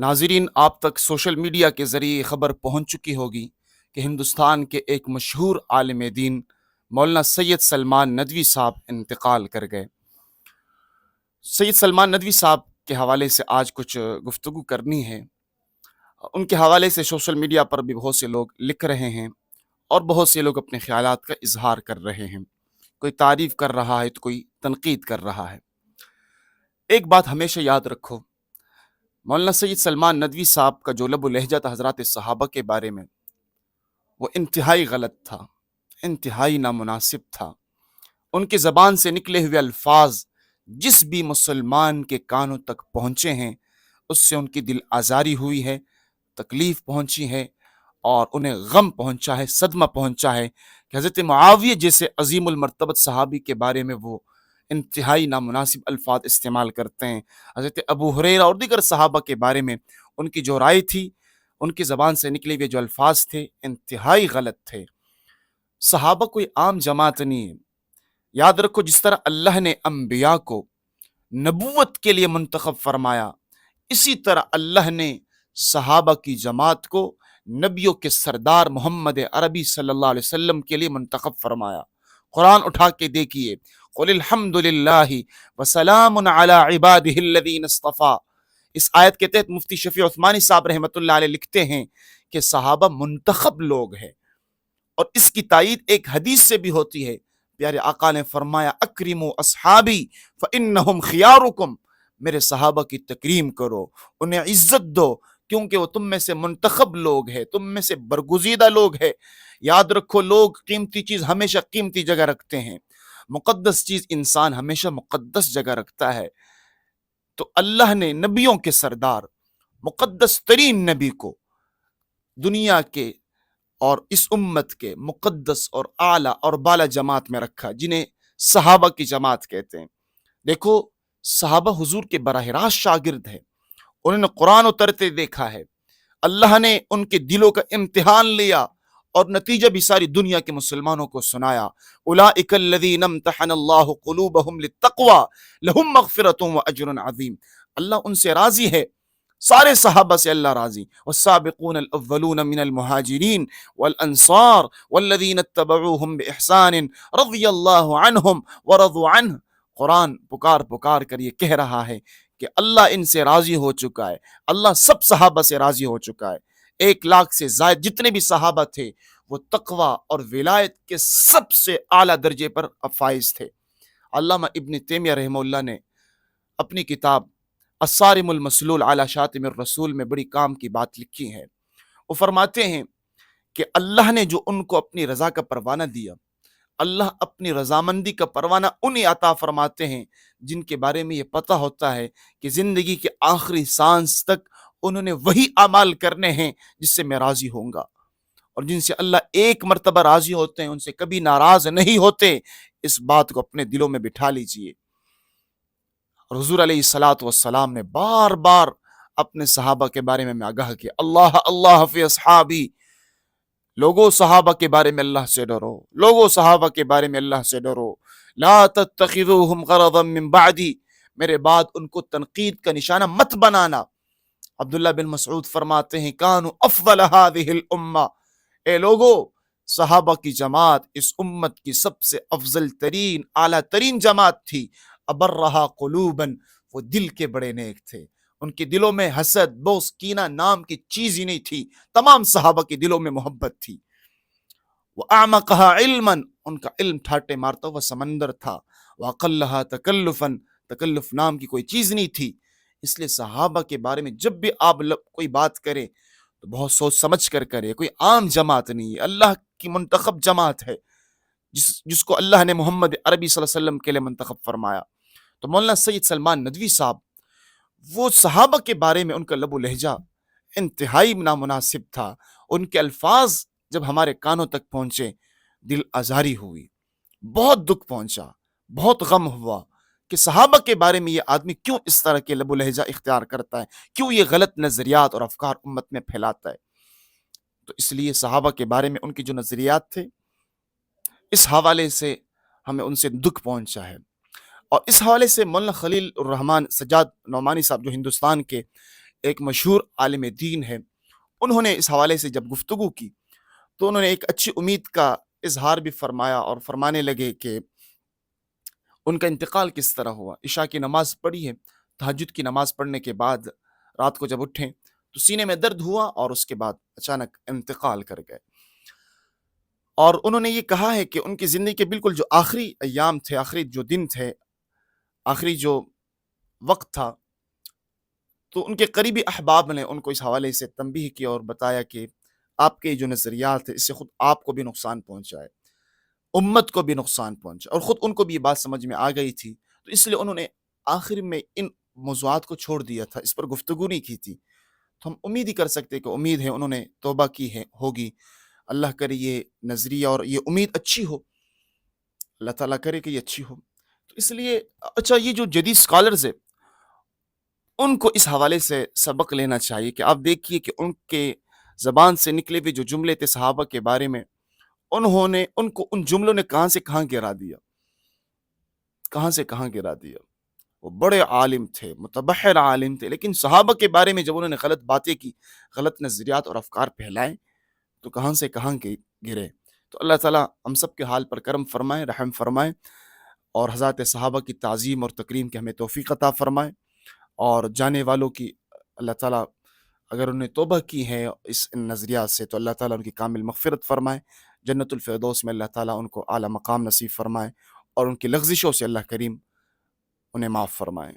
ناظرین، آپ تک سوشل میڈیا کے ذریعے خبر پہنچ چکی ہوگی کہ ہندوستان کے ایک مشہور عالم دین مولانا سید سلمان ندوی صاحب انتقال کر گئے۔ سید سلمان ندوی صاحب کے حوالے سے آج کچھ گفتگو کرنی ہے۔ ان کے حوالے سے سوشل میڈیا پر بھی بہت سے لوگ لکھ رہے ہیں اور بہت سے لوگ اپنے خیالات کا اظہار کر رہے ہیں۔ کوئی تعریف کر رہا ہے تو کوئی تنقید کر رہا ہے۔ ایک بات ہمیشہ یاد رکھو، مولانا سید سلمان ندوی صاحب کا جو لب و لہجہ تھا حضرات صحابہ کے بارے میں، وہ انتہائی غلط تھا، انتہائی نامناسب تھا۔ ان کی زبان سے نکلے ہوئے الفاظ جس بھی مسلمان کے کانوں تک پہنچے ہیں، اس سے ان کی دل آزاری ہوئی ہے، تکلیف پہنچی ہے اور انہیں غم پہنچا ہے، صدمہ پہنچا ہے کہ حضرت معاویہ جیسے عظیم المرتبت صحابی کے بارے میں وہ انتہائی نامناسب الفاظ استعمال کرتے ہیں۔ حضرت ابو ہریرہ اور دیگر صحابہ کے بارے میں ان کی جو رائے تھی، ان کی زبان سے نکلے ہوئے جو الفاظ تھے، انتہائی غلط تھے۔ صحابہ کوئی عام جماعت نہیں ہے۔ یاد رکھو، جس طرح اللہ نے انبیاء کو نبوت کے لیے منتخب فرمایا، اسی طرح اللہ نے صحابہ کی جماعت کو نبیوں کے سردار محمد عربی صلی اللہ علیہ وسلم کے لیے منتخب فرمایا۔ قرآن اٹھا کے دیکھیے، قل الحمد للہ وسلام علی عبادہ الذین اصطفیٰ۔ اس آیت کے تحت مفتی شفیع عثمانی صاحب رحمۃ اللہ علیہ لکھتے ہیں کہ صحابہ منتخب لوگ ہیں، اور اس کی تائید ایک حدیث سے بھی ہوتی ہے۔ پیارے آقا نے فرمایا، اکرموا اصحابی فانہم خیارکم، میرے صحابہ کی تکریم کرو، انہیں عزت دو، کیونکہ وہ تم میں سے منتخب لوگ ہیں، تم میں سے برگزیدہ لوگ ہیں۔ یاد رکھو، لوگ قیمتی چیز ہمیشہ قیمتی جگہ رکھتے ہیں، مقدس چیز انسان ہمیشہ مقدس جگہ رکھتا ہے۔ تو اللہ نے نبیوں کے سردار، مقدس ترین نبی کو دنیا کے اور اس امت کے مقدس اور اعلیٰ اور بالا جماعت میں رکھا، جنہیں صحابہ کی جماعت کہتے ہیں۔ دیکھو، صحابہ حضور کے براہ راست شاگرد ہیں، انہوں نے قرآن اترتے دیکھا ہے، اللہ نے ان کے دلوں کا امتحان لیا اور نتیجہ بھی ساری دنیا کے مسلمانوں کو سنایا۔ اولئک الذین امتحن اللہ قلوبہم للتقوی لہم مغفرۃ واجر عظیم۔ اللہ ان سے راضی ہے، سارے صحابہ سے اللہ راضی۔ والسابقون الاولون من المہاجرین والانصار والذین اتبعوہم باحسان رضی اللہ عنہم ورضوا عنہ۔ قرآن پکار پکار کر یہ کہہ رہا ہے کہ اللہ ان سے راضی ہو چکا ہے، اللہ سب صحابہ سے راضی ہو چکا ہے۔ 1,00,000 سے زائد جتنے بھی صحابہ تھے، وہ تقوی اور ولایت کے سب سے اعلیٰ درجے پر فائز تھے۔ علامہ ابن تیمیہ رحمہ اللہ نے اپنی کتاب الصارم المسلول علی شاتم الرسول میں بڑی کام کی بات لکھی ہے۔ وہ فرماتے ہیں کہ اللہ نے جو ان کو اپنی رضا کا پروانہ دیا، اللہ اپنی رضامندی کا پروانہ انہیں عطا فرماتے ہیں جن کے بارے میں یہ پتہ ہوتا ہے کہ زندگی کے آخری سانس تک انہوں نے وہی اعمال کرنے ہیں جس سے میں راضی ہوں گا، اور جن سے اللہ ایک مرتبہ راضی ہوتے ہیں ان سے کبھی ناراض نہیں ہوتے۔ اس بات کو اپنے دلوں میں بٹھا لیجئے۔ اور حضور علیہ الصلاۃ والسلام نے بار بار اپنے صحابہ کے بارے میں آگاہ کیا، اللہ اللہ فی اصحابی، لوگوں صحابہ کے بارے میں اللہ سے ڈرو، لوگوں صحابہ کے بارے میں اللہ سے ڈرو، لا تتخذوہم غرضا من بعدی، میرے بعد ان کو تنقید کا نشانہ مت بنانا۔ عبداللہ بن مسعود فرماتے ہیں، کانوا افضل هذه الامہ، اے لوگو، صحابہ کی جماعت اس امت کی سب سے افضل ترین، اعلیٰ ترین جماعت تھی۔ ابرہا قلوبا، وہ دل کے بڑے نیک تھے، ان کے دلوں میں حسد، بغض، کینہ نام کی چیز ہی نہیں تھی، تمام صحابہ کے دلوں میں محبت تھی۔ وَأَعْمَقَهَا عِلْمًا، ان کا علم ٹھاٹے مارتا ہوا سمندر تھا۔ وَأَقَلَّهَا تَكَلُّفًا، تکلف نام کی کوئی چیز نہیں تھی۔ اس لیے صحابہ کے بارے میں جب بھی آپ کوئی بات کریں تو بہت سوچ سمجھ کر کرے، کوئی عام جماعت نہیں ہے، اللہ کی منتخب جماعت ہے، جس کو اللہ نے محمد عربی صلی اللہ علیہ وسلم کے لیے منتخب فرمایا۔ تو مولانا سید سلمان ندوی صاحب، وہ صحابہ کے بارے میں ان کا لب و لہجہ انتہائی نامناسب تھا۔ ان کے الفاظ جب ہمارے کانوں تک پہنچے، دل آزاری ہوئی، بہت دکھ پہنچا، بہت غم ہوا کہ صحابہ کے بارے میں یہ آدمی کیوں اس طرح کے لب و لہجہ اختیار کرتا ہے، کیوں یہ غلط نظریات اور افکار امت میں پھیلاتا ہے۔ تو اس لیے صحابہ کے بارے میں ان کی جو نظریات تھے، اس حوالے سے ہمیں ان سے دکھ پہنچا ہے۔ اور اس حوالے سے مولانا خلیل الرحمن سجاد نعمانی صاحب جو ہندوستان کے ایک مشہور عالم دین ہے، انہوں نے اس حوالے سے جب گفتگو کی تو انہوں نے ایک اچھی امید کا اظہار بھی فرمایا اور فرمانے لگے کہ ان کا انتقال کس طرح ہوا۔ عشاء کی نماز پڑھی ہے، تہجد کی نماز پڑھنے کے بعد رات کو جب اٹھیں تو سینے میں درد ہوا اور اس کے بعد اچانک انتقال کر گئے۔ اور انہوں نے یہ کہا ہے کہ ان کی زندگی کے بالکل جو آخری ایام تھے، آخری جو دن تھے، آخری جو وقت تھا، تو ان کے قریبی احباب نے ان کو اس حوالے سے تنبیہ کی اور بتایا کہ آپ کے جو نظریات ہیں اس سے خود آپ کو بھی نقصان پہنچائے، امت کو بھی نقصان پہنچا، اور خود ان کو بھی یہ بات سمجھ میں آ گئی تھی، تو اس لیے انہوں نے آخر میں ان موضوعات کو چھوڑ دیا تھا، اس پر گفتگو نہیں کی تھی۔ تو ہم امید ہی کر سکتے کہ امید ہے انہوں نے توبہ کی ہے ہوگی، اللہ کرے یہ نظریہ اور یہ امید اچھی ہو، اللہ تعالیٰ کرے کہ یہ اچھی ہو۔ تو اس لیے اچھا، یہ جو جدید اسکالرز ہیں ان کو اس حوالے سے سبق لینا چاہیے کہ آپ دیکھیے کہ ان کے زبان سے نکلے ہوئے جو جملے تھے صحابہ کے بارے میں، انہوں نے ان کو ان جملوں نے کہاں سے کہاں گرا دیا، کہاں سے کہاں گرا دیا۔ وہ بڑے عالم تھے، متبحر عالم تھے، لیکن صحابہ کے بارے میں جب انہوں نے غلط باتیں کی، غلط نظریات اور افکار پھیلائے تو کہاں سے کہاں گرے۔ تو اللہ تعالیٰ ہم سب کے حال پر کرم فرمائے، رحم فرمائے، اور حضرات صحابہ کی تعظیم اور تکریم کی ہمیں توفیق عطا فرمائے، اور جانے والوں کی اللہ تعالیٰ اگر انہوں نے توبہ کی ہے اس نظریات سے تو اللہ تعالیٰ ان کی کامل مغفرت فرمائے، جنت الفردوس میں اللہ تعالیٰ ان کو اعلیٰ مقام نصیب فرمائے، اور ان کی لغزشوں سے اللہ کریم انہیں معاف فرمائے۔